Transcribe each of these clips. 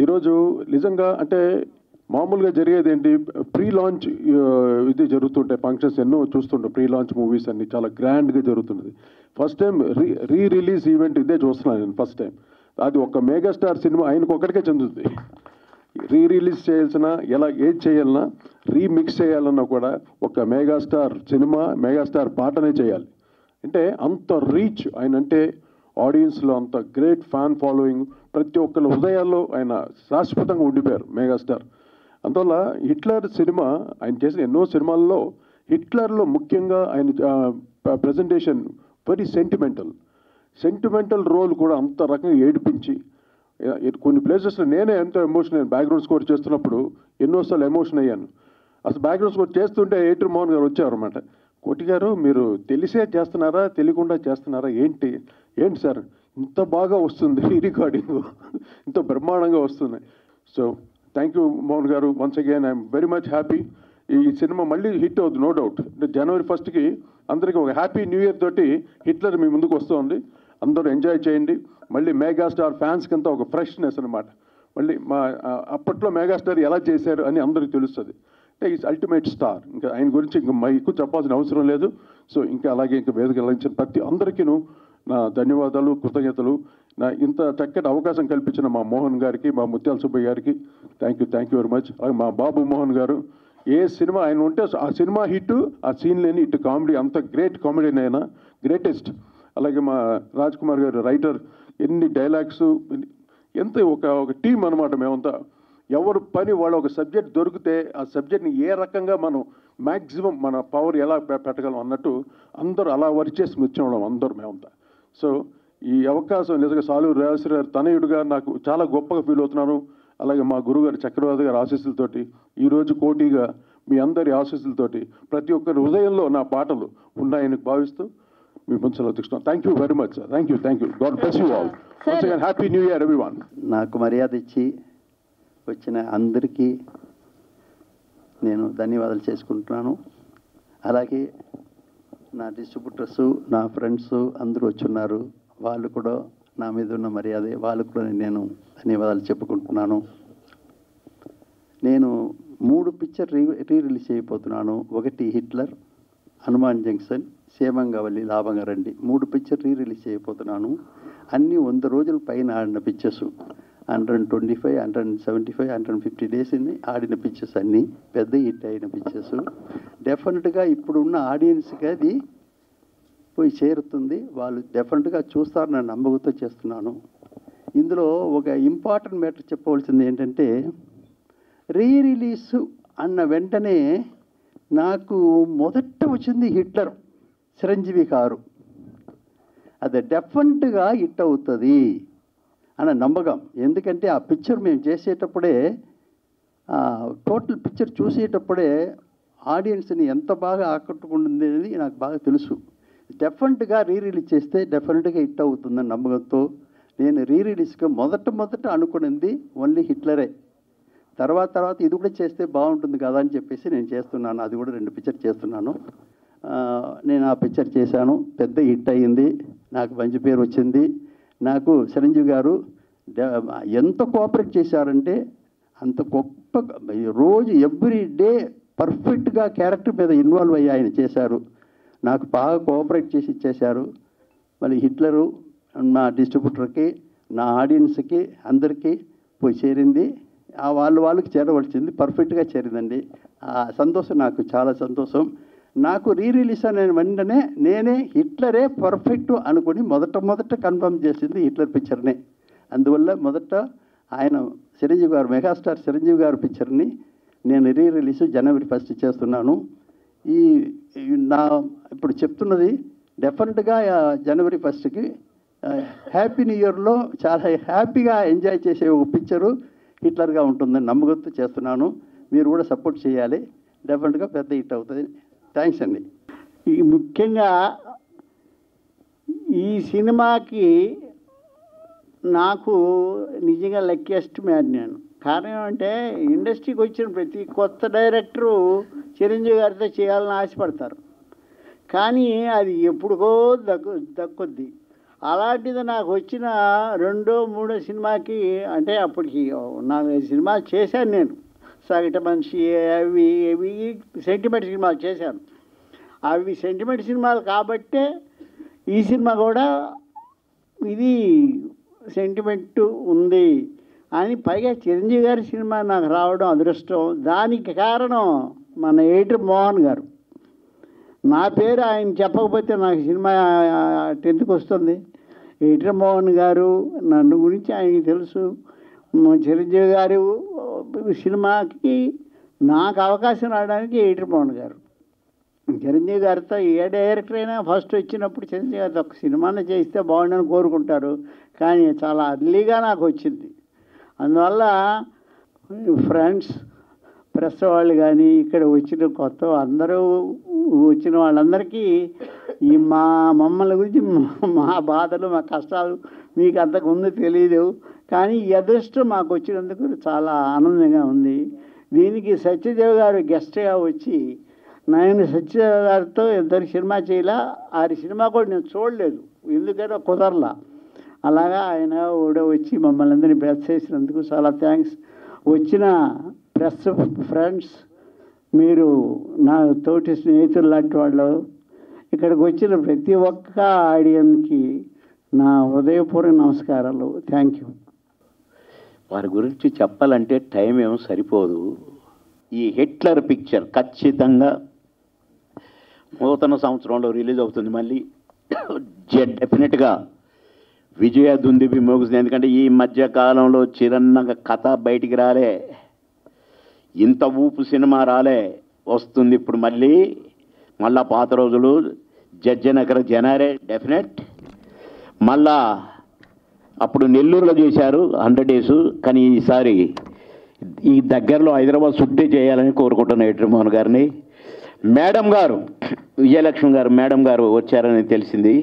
ఈరోజు నిజంగా అంటే మామూలుగా జరిగేది ఏంటి, ప్రీ లాంచ్ ఇది జరుగుతుంటాయి, ఫంక్షన్స్ ఎన్నో చూస్తుంటాం. ప్రీ లాంచ్ మూవీస్ అన్ని చాలా గ్రాండ్గా జరుగుతున్నది. First time re release event ఇదే చూస్తున్నాను నేను ఫస్ట్ టైం. అది ఒక మెగాస్టార్ సినిమా ఆయనకు ఒక్కడికే చెందుతుంది. రీ రిలీజ్ చేయాల్సిన, ఎలా ఏది చేయాలన్నా, రీమిక్స్ చేయాలన్నా కూడా ఒక మెగాస్టార్ సినిమా, మెగాస్టార్ పాటనే చేయాలి. అంటే అంత రీచ్ ఆయన, అంటే ఆడియన్స్లో అంత గ్రేట్ ఫ్యాన్ ఫాలోయింగ్, ప్రతి ఒక్కరి హృదయాల్లో ఆయన శాశ్వతంగా ఉండిపోయారు మెగాస్టార్. అందువల్ల హిట్లర్ సినిమా ఆయన చేసిన ఎన్నో సినిమాల్లో హిట్లర్లో ముఖ్యంగా ఆయన ప్రజెంటేషన్ వెరీ సెంటిమెంటల్ రోల్ కూడా అంత రకంగా ఏడిపించి, కొన్ని ప్లేసెస్లో నేనే ఎంతో ఎమోషన్ అయ్యాను. బ్యాక్గ్రౌండ్ స్కోర్ చేస్తున్నప్పుడు ఎన్నోసార్లు ఎమోషన్ అయ్యాను. అసలు బ్యాక్గ్రౌండ్ స్కోర్ చేస్తుంటే ఏటర్ మోహన్ గారు వచ్చారన్నమాట. కోటి గారు, మీరు తెలిసే చేస్తున్నారా, తెలియకుండా చేస్తున్నారా, ఏంటి సార్ ఇంత బాగా వస్తుంది ఈ రికార్డింగ్, ఇంత బ్రహ్మాండంగా వస్తుంది. సో థ్యాంక్ యూ మోహన్ గారు. Once again I'm very much happy. ఈ సినిమా మళ్ళీ హిట్ అవుతుంది, నో డౌట్. జనవరి 1కి అందరికీ ఒక హ్యాపీ న్యూ ఇయర్ తోటి హిట్లర్ మీ ముందుకు వస్తుంది. అందరూ ఎంజాయ్ చేయండి. మళ్ళీ మెగాస్టార్ ఫ్యాన్స్కి అంతా ఒక ఫ్రెష్నెస్ అనమాట. మళ్ళీ అప్పట్లో మెగాస్టార్ ఎలా చేశారు అని అందరికీ తెలుస్తుంది. అంటే ఈజ్ అల్టిమేట్ స్టార్. ఇంకా ఆయన గురించి ఇంకా ఎక్కువ చెప్పాల్సిన అవసరం లేదు. సో ఇంకా అలాగే ఇంకా వేదిక లభించిన ప్రతి అందరికీను నా ధన్యవాదాలు, కృతజ్ఞతలు. నా ఇంత చక్కటి అవకాశం కల్పించిన మా మోహన్ గారికి, మా ముత్యాల సుబ్బయ్య గారికి థ్యాంక్ యూ వెరీ మచ్. అలాగే మా బాబు మోహన్ గారు, ఏ సినిమా ఆయన ఉంటే ఆ సినిమా హిట్, ఆ సీన్ లేని హిట్ కామెడీ, అంత గ్రేట్ కామెడీని అయినా గ్రేటెస్ట్. అలాగే మా రాజ్ కుమార్ గారు రైటర్, ఎన్ని డైలాగ్స్, ఎంత ఒక టీం అనమాట మేమంతా. ఎవరు పని వాళ్ళు, ఒక సబ్జెక్ట్ దొరికితే ఆ సబ్జెక్ట్ని ఏ రకంగా మనం మ్యాక్సిమం మన పవర్ ఎలా పెట్టగలం అన్నట్టు అందరూ అలా వర్క్ చేసి వచ్చేవాళ్ళం అందరూ మేమంతా. సో ఈ అవకాశం నిజంగా సాలూరు రేవశ్రీ గారు తనయుడుగా నాకు చాలా గొప్పగా ఫీల్ అవుతున్నాను. అలాగే మా గురుగారు చక్రవర్తి గారి ఆశీస్సులతోటి, ఈరోజు కోటిగా మీ అందరి ఆశీస్సులతోటి ప్రతి ఒక్కరి హృదయంలో నా పాటలు ఉన్నాయని భావిస్తూ మీ ముందు తీసుకున్నాను. Thank you very much sir. Thank you. God bless you all. Once again happy new year everyone. నాకు మర్యాద ఇచ్చి వచ్చిన అందరికీ నేను ధన్యవాదాలు చేసుకుంటున్నాను. అలాగే నా డిస్ట్రిబ్యూటర్సు, నా ఫ్రెండ్స్ అందరూ వచ్చున్నారు. వాళ్ళు కూడా నా మీద ఉన్న మర్యాదే, వాళ్ళు కూడా నేను ధన్యవాదాలు చెప్పుకుంటున్నాను. నేను 3 పిక్చర్ రీ రిలీజ్ చేయబోతున్నాను. ఒకటి హిట్లర్, హనుమాన్ జంక్షన్, సేమంగవల్లి, లాభంగా రండి. 3 పిక్చర్ రీ రిలీజ్ చేయబోతున్నాను. అన్నీ 100 రోజుల పైన ఆడిన పిక్చర్స్, 125, 175, 150 డేస్ ఆడిన పిక్చర్స్, అన్నీ పెద్ద హిట్ అయిన పిక్చర్స్. డెఫినెట్గా ఇప్పుడున్న ఆడియన్స్కి అది పోయి చేరుతుంది. వాళ్ళు డెఫినెట్గా చూస్తారు, నేను నమ్మకంతో చేస్తున్నాను. ఇందులో ఒక ఇంపార్టెంట్ మ్యాటర్ చెప్పవలసింది ఏంటంటే, రీ రిలీజ్ అన్న వెంటనే నాకు మొదట వచ్చింది హిట్లర్, చిరంజీవి గారు. అది డెఫినెట్గా హిట్ అవుతుంది అన్న నమ్మకం. ఎందుకంటే ఆ పిక్చర్ మేము చేసేటప్పుడే, టోటల్ పిక్చర్ చూసేటప్పుడే ఆడియన్స్ని ఎంత బాగా ఆకట్టుకుంటుంది అనేది నాకు బాగా తెలుసు. డెఫినెట్గా రీ రిలీజ్ చేస్తే డెఫినెట్గా హిట్ అవుతుందని నమ్మకంతో నేను రీ రిలీజ్గా మొదట అనుకున్నది ఓన్లీ హిట్లరే. తర్వాత ఇది కూడా చేస్తే బాగుంటుంది కదా అని చెప్పేసి నేను చేస్తున్నాను. అది కూడా 2 పిక్చర్ చేస్తున్నాను. నేను ఆ పిక్చర్ చేశాను, పెద్ద హిట్ అయ్యింది, నాకు మంచి పేరు వచ్చింది. నాకు చిరంజీవి గారు ఎంత కోఆపరేట్ చేశారంటే, అంత గొప్ప, రోజు ఎవ్రీ డే పర్ఫెక్ట్గా క్యారెక్టర్ మీద ఇన్వాల్వ్ అయ్యి ఆయన చేశారు. నాకు బాగా కోఆపరేట్ చేసి ఇచ్చేశారు. మళ్ళీ హిట్లరు నా డిస్ట్రిబ్యూటర్కి, నా ఆడియన్స్కి అందరికీ పోయి చేరింది. వాళ్ళకి చేరవలసింది పర్ఫెక్ట్గా చేరిందండి. ఆ సంతోషం నాకు చాలా సంతోషం. నాకు రీ రిలీజ్ అనే వెంటనే నేనే హిట్లరే పర్ఫెక్ట్ అనుకుని మొదట కన్ఫర్మ్ చేసింది హిట్లర్ పిక్చర్నే. అందువల్ల మొదట ఆయన చిరంజీవి గారు, మెగాస్టార్ చిరంజీవి గారు పిక్చర్ని నేను రీ రిలీజ్ జనవరి 1 చేస్తున్నాను. నా ఇప్పుడు చెప్తున్నది డెఫినెట్గా జనవరి 1కి హ్యాపీ న్యూ ఇయర్లో చాలా హ్యాపీగా ఎంజాయ్ చేసే ఒక పిక్చరు హిట్లర్గా ఉంటుందని నమ్మకంతో చేస్తున్నాను. మీరు కూడా సపోర్ట్ చేయాలి. డెఫినెట్గా పెద్ద హిట్ అవుతుంది. థ్యాంక్స్ అండి. ముఖ్యంగా ఈ సినిమాకి నాకు నిజంగా లక్కీయెస్ట్ మ్యాన్ నేను. కారణం అంటే ఇండస్ట్రీకి వచ్చిన ప్రతి కొత్త డైరెక్టరు చిరంజీవి గారితో చేయాలని ఆశపడతారు, కానీ అది ఎప్పుడుకో దక్కుద్ది. అలాంటిది నాకు వచ్చిన 2, 3 సినిమాకి, అంటే అప్పటికి 4, 5 సినిమాలు చేశాను నేను. సగటు మనిషి, అవి ఇవి సెంటిమెంట్ సినిమాలు చేశాను. అవి సెంటిమెంట్ సినిమాలు కాబట్టే ఈ సినిమా కూడా ఇది సెంటిమెంట్ ఉంది అని, పైగా చిరంజీవి గారి సినిమా నాకు రావడం అదృష్టం. దానికి కారణం మన ఎడిటర్ మోహన్ గారు. నా పేరు ఆయన చెప్పకపోతే నాకు సినిమా ఎందుకు వస్తుంది? ఎడిటర్ మోహన్ గారు నన్ను గురించి ఆయనకి తెలుసు. చిరంజీవి గారు సినిమాకి నాకు అవకాశం రావడానికి ఎడిటర్ మోహన్ గారు. చిరంజీవి గారితో ఏ డైరెక్టర్ అయినా ఫస్ట్ వచ్చినప్పుడు చిరంజీవి గారితో ఒక సినిమాని చేస్తే బాగుండని కోరుకుంటారు, కానీ చాలా అర్లీగా నాకు వచ్చింది. అందువల్ల ఫ్రెండ్స్, ప్రెస్ వాళ్ళు కానీ ఇక్కడ వచ్చిన కొత్త అందరూ వచ్చిన వాళ్ళందరికీ ఈ మమ్మల్ని గురించి, మా బాధలు, మా కష్టాలు మీకు అంతకుముందు తెలియదు, కానీ ఈ అదృష్టం మాకు వచ్చినందుకు చాలా ఆనందంగా ఉంది. దీనికి సత్యదేవ్ గారు గెస్ట్గా వచ్చి, నేను సత్యదేవ్ గారితో ఇద్దరు సినిమా చేయలా, 6 సినిమా కూడా నేను చూడలేదు, ఎందుకంటే కుదరలా. అలాగా ఆయన కూడా వచ్చి మమ్మల్ని అందరినీ బ్లెస్ చేసినందుకు చాలా థ్యాంక్స్. వచ్చిన ప్రెస్ ఫ్రెండ్స్, మీరు నా తోటి స్నేహితులు లాంటి వాళ్ళు, ఇక్కడికి వచ్చిన ప్రతి ఒక్క ఆడియన్కి నా హృదయపూర్వక నమస్కారాలు. Thank you. వారి గురించి చెప్పాలంటే టైం ఏమో సరిపోదు. ఈ హిట్లర్ పిక్చర్ ఖచ్చితంగా నూతన సంవత్సరంలో రిలీజ్ అవుతుంది. మళ్ళీ డెఫినెట్గా విజయ దుందుబి మోగుతుంది. ఎందుకంటే ఈ మధ్య కాలంలో చిరన్నగా కథ బయటికి రాలే, ఇంత ఊపు సినిమా రాలే, వస్తుంది ఇప్పుడు మళ్ళా పాత రోజులు జడ్జనగర జనారే డెఫినెట్. మళ్ళా అప్పుడు నెల్లూరులో చేశారు 100 days, కానీ ఈసారి ఈ దగ్గరలో హైదరాబాద్ చుట్టే చేయాలని కోరుకుంటున్న ఎడిటర్ మోహన్ గారిని. మేడం గారు, విజయలక్ష్మి గారు, మేడం గారు వచ్చారని తెలిసింది,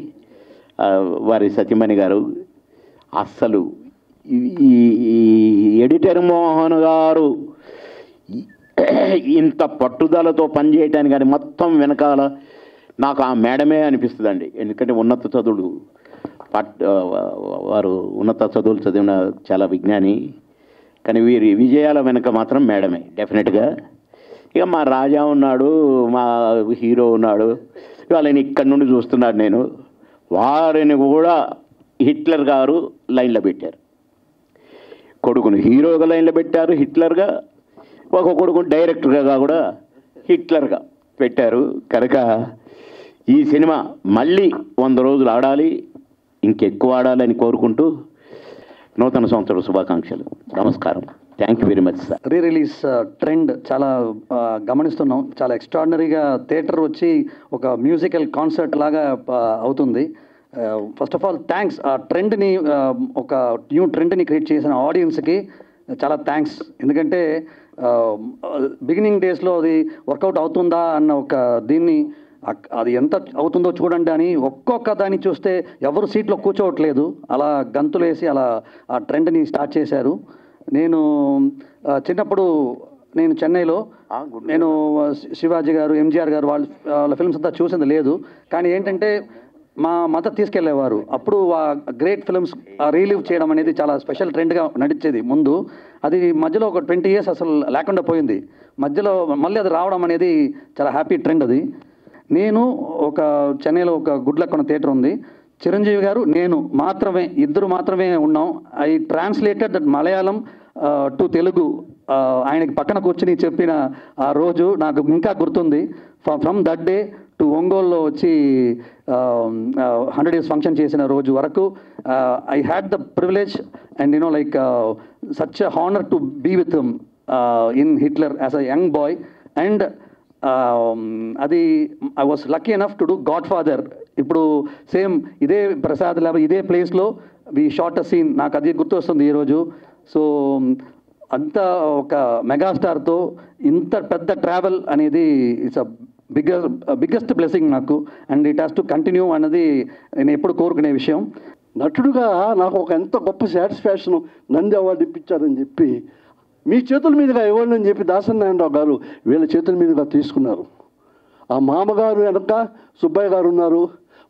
వారి సతీమణి గారు. అస్సలు ఈ ఎడిటర్ మోహన్ గారు ఇంత పట్టుదలతో పనిచేయటానికి కానీ మొత్తం వెనకాల నాకు ఆ మేడమే అనిపిస్తుందండి. ఎందుకంటే ఉన్నత చదువులు వారు ఉన్నత చదువులు చదివిన చాలా విజ్ఞాని, కానీ వీరి విజయాల వెనక మాత్రం మేడమే డెఫినెట్గా. ఇక మా రాజా ఉన్నాడు, మా హీరో ఉన్నాడు, వాళ్ళని ఇక్కడి నుండి చూస్తున్నాడు నేను. వారిని కూడా హిట్లర్ గారు లైన్లో పెట్టారు. కొడుకును హీరోగా లైన్లో పెట్టారు హిట్లర్గా, ఒక కొడుకును డైరెక్టర్గా కూడా హిట్లర్గా పెట్టారు. కనుక ఈ సినిమా మళ్ళీ 100 రోజులు ఆడాలి, ఇంకెక్కువ ఆడాలని కోరుకుంటూ నూతన సంవత్సర శుభాకాంక్షలు. నమస్కారం. Thank you very much sir. Re release trend చాలా గమనిస్తున్నాం. చాలా ఎక్స్ట్రాడినరీగా థియేటర్ వచ్చి ఒక మ్యూజికల్ కాన్సర్ట్ లాగా అవుతుంది. First of all thanks. ఆ ట్రెండ్ని, ఒక న్యూ ట్రెండ్ని క్రియేట్ చేసిన ఆడియన్స్కి చాలా థ్యాంక్స్. ఎందుకంటే బిగినింగ్ డేస్లో అది వర్కౌట్ అవుతుందా అన్న ఒక దీన్ని, అది ఎంత అవుతుందో చూడండి అని ఒక్కొక్క దాన్ని చూస్తే ఎవరు సీట్లో కూర్చోవట్లేదు, అలా గంతులేసి అలా ఆ ట్రెండ్ని స్టార్ట్ చేశారు. నేను చిన్నప్పుడు నేను చెన్నైలో, నేను శివాజీ గారు, ఎంజీఆర్ గారు వాళ్ళ ఫిల్మ్స్ అంతా చూసింది లేదు, కానీ ఏంటంటే మా మదర్ తీసుకెళ్లేవారు. అప్పుడు ఆ గ్రేట్ ఫిల్మ్స్ రీలీవ్ చేయడం అనేది చాలా స్పెషల్ ట్రెండ్గా నడిచేది ముందు. అది మధ్యలో ఒక 20 years అసలు లేకుండా పోయింది. మధ్యలో మళ్ళీ అది రావడం అనేది చాలా హ్యాపీ ట్రెండ్ అది. నేను ఒక చెన్నైలో ఒక గుడ్ లక్ అన్న థియేటర్ ఉంది, చిరంజీవి గారు నేను మాత్రమే, ఇద్దరు మాత్రమే ఉన్నాం. I translated that Malayalam to Telugu. ఆయనకి పక్కన కూర్చుని చెప్పిన ఆ రోజు నాకు ఇంకా గుర్తుంది. ఫ్రమ్ దట్ డే టు ఒంగోలులో వచ్చి 100 days ఫంక్షన్ చేసిన రోజు వరకు I had the privilege and like such a honour to be with in Hitler as a young boy. And అది I was lucky enough to do Godfather. ఇప్పుడు same ఇదే Prasad lab, ఇదే ప్లేస్లో వి షార్ట్ అ సీన్. నాకు అది గుర్తొస్తుంది ఈరోజు. సో అంత ఒక మెగాస్టార్తో ఇంత పెద్ద ట్రావెల్ అనేది ఇట్స్ అ బిగ్గెస్ట్ బ్లెస్సింగ్ నాకు. And it has to continue అన్నది నేను ఎప్పుడు కోరుకునే విషయం. నటుడుగా నాకు ఒక ఎంత గొప్ప సాటిస్ఫాక్షన్, నంది అవార్డు ఇప్పించారని చెప్పి మీ చేతుల మీదుగా ఇవ్వండి అని చెప్పి దాసనారాయణరావు గారు వీళ్ళ చేతుల మీదుగా తీసుకున్నారు. ఆ మామగారు వెనక సుబ్బయ్య గారు ఉన్నారు,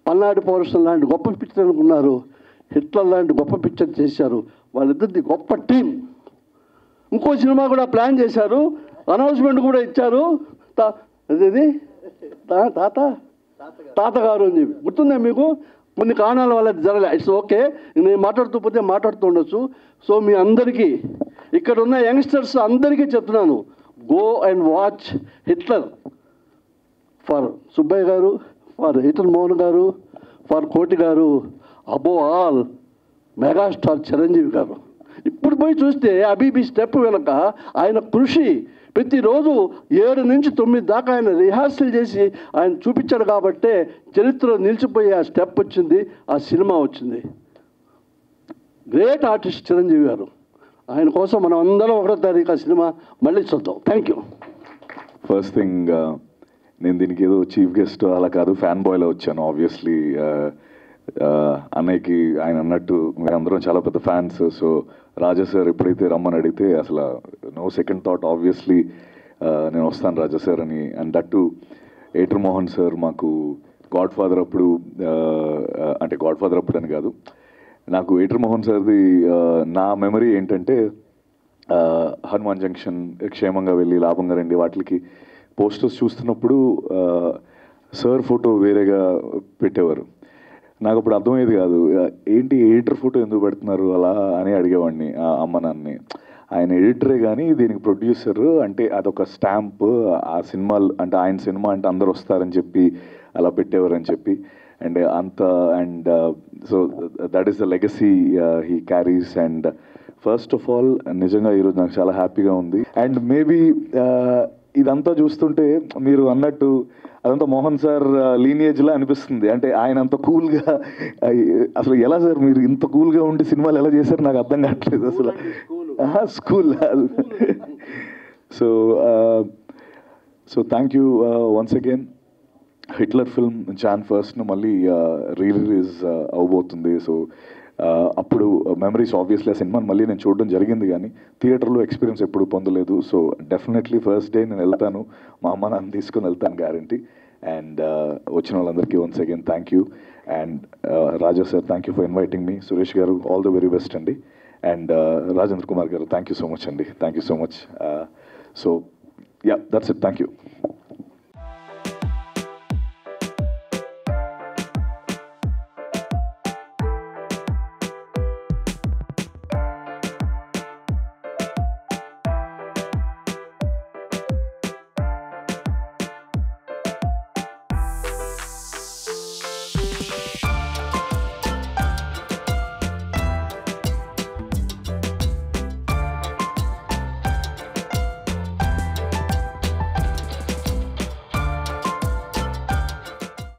పల్నాడు పౌరుషం లాంటి గొప్ప పిక్చర్ అనుకున్నారు, హిట్లర్ లాంటి గొప్ప పిక్చర్ చేశారు. వాళ్ళిద్దరిది గొప్ప టీం. ఇంకో సినిమా కూడా ప్లాన్ చేశారు, అనౌన్స్మెంట్ కూడా ఇచ్చారు. అదేది తాతగారు అని చెప్పి గుర్తుందా మీకు? కొన్ని కారణాల వల్ల జరగలే. ఇట్స్ ఓకే, నేను మాట్లాడుతూ పోతే మాట్లాడుతూ ఉండొచ్చు. సో మీ అందరికీ, ఇక్కడ ఉన్న యంగ్స్టర్స్ అందరికీ చెప్తున్నాను, go and watch Hitler for Subbaiah గారు, ఫర్ హిట్లర్ మోహన్ గారు, ఫర్ కోటి గారు, అబో ఆల్ మెగాస్టార్ చిరంజీవి గారు. ఇప్పుడు పోయి చూస్తే అబీబీ స్టెప్ వెనక ఆయన కృషి, ప్రతిరోజు 7 నుంచి 9 దాకా ఆయన రిహార్సల్ చేసి ఆయన చూపించాడు కాబట్టే చరిత్రలో నిలిచిపోయి ఆ స్టెప్ వచ్చింది, ఆ సినిమా వచ్చింది. గ్రేట్ ఆర్టిస్ట్ చిరంజీవి గారు. ఆయన కోసం మనం అందరం 1వ తారీఖు ఆ సినిమా మళ్ళీ చూద్దాం. Thank you. ఫస్ట్ థింగ్, నేను దీనికి ఏదో చీఫ్ గెస్ట్ అలా కాదు, ఫ్యాన్ బాయ్లో వచ్చాను. ఆబ్వియస్లీ అన్నయ్యకి ఆయన అన్నట్టు మేమందరం చాలా పెద్ద ఫ్యాన్స్. సో రాజా సార్ ఎప్పుడైతే రమ్మని అడిగితే అసలు నో సెకండ్ థాట్, ఆబ్వియస్లీ నేను వస్తాను రాజా సార్ అని. And that Ather Mohan sir మాకు గాడ్ ఫాదర్ అప్పుడు, అంటే గాడ్ ఫాదర్ అప్పుడు అని కాదు, నాకు ఏటర్ మోహన్ సార్ది నా మెమరీ ఏంటంటే హనుమాన్ జంక్షన్, క్షేమంగా వెళ్ళి లాభంగా రండి వాటికి పోస్టర్స్ చూస్తున్నప్పుడు సార్ ఫోటో వేరేగా పెట్టేవారు. నాకు అప్పుడు అర్థమయ్యేది కాదు, ఏంటి ఎడిటర్ ఫోటో ఎందుకు పెడుతున్నారు అలా అని అడిగేవాడిని అమ్మ నాన్నని. ఆయన ఎడిటరే కానీ దీనికి ప్రొడ్యూసర్, అంటే అదొక స్టాంప్, ఆ సినిమాలు అంటే ఆయన సినిమా అంటే అందరు వస్తారని చెప్పి అలా పెట్టేవారని చెప్పి. అండ్ అంత and so that is the legacy he carries. And first of all నిజంగా ఈరోజు నాకు చాలా హ్యాపీగా ఉంది. అండ్ మేబీ ఇదంతా చూస్తుంటే మీరు అన్నట్టు అదంతా మోహన్ సార్ లీనియేజ్లా అనిపిస్తుంది. అంటే ఆయన అంత కూల్గా, అసలు ఎలా సార్ మీరు ఇంత కూల్గా ఉండి సినిమాలు ఎలా చేశారు నాకు అర్థం కావట్లేదు అసలు. School so thank you once again. Hitler film Jan 1st మళ్ళీ రిలీజ్ అవబోతుంది. సో అప్పుడు మెమరీస్, ఆబ్వియస్లీ ఆ సినిమాని మళ్ళీ నేను చూడడం జరిగింది కానీ థియేటర్లో ఎక్స్పీరియన్స్ ఎప్పుడు పొందలేదు. సో డెఫినెట్లీ ఫస్ట్ డే నేను వెళ్తాను, మా అమ్మ నాన్న తీసుకొని వెళ్తాను గ్యారంటీ. అండ్ వచ్చిన వాళ్ళందరికీ once again thank you. And Raja sir thank you for inviting me. Suresh garu all the very best అండి. And Rajendra Kumar garu thank you so much అండి. Thank you so much. So yeah, that's it. Thank you.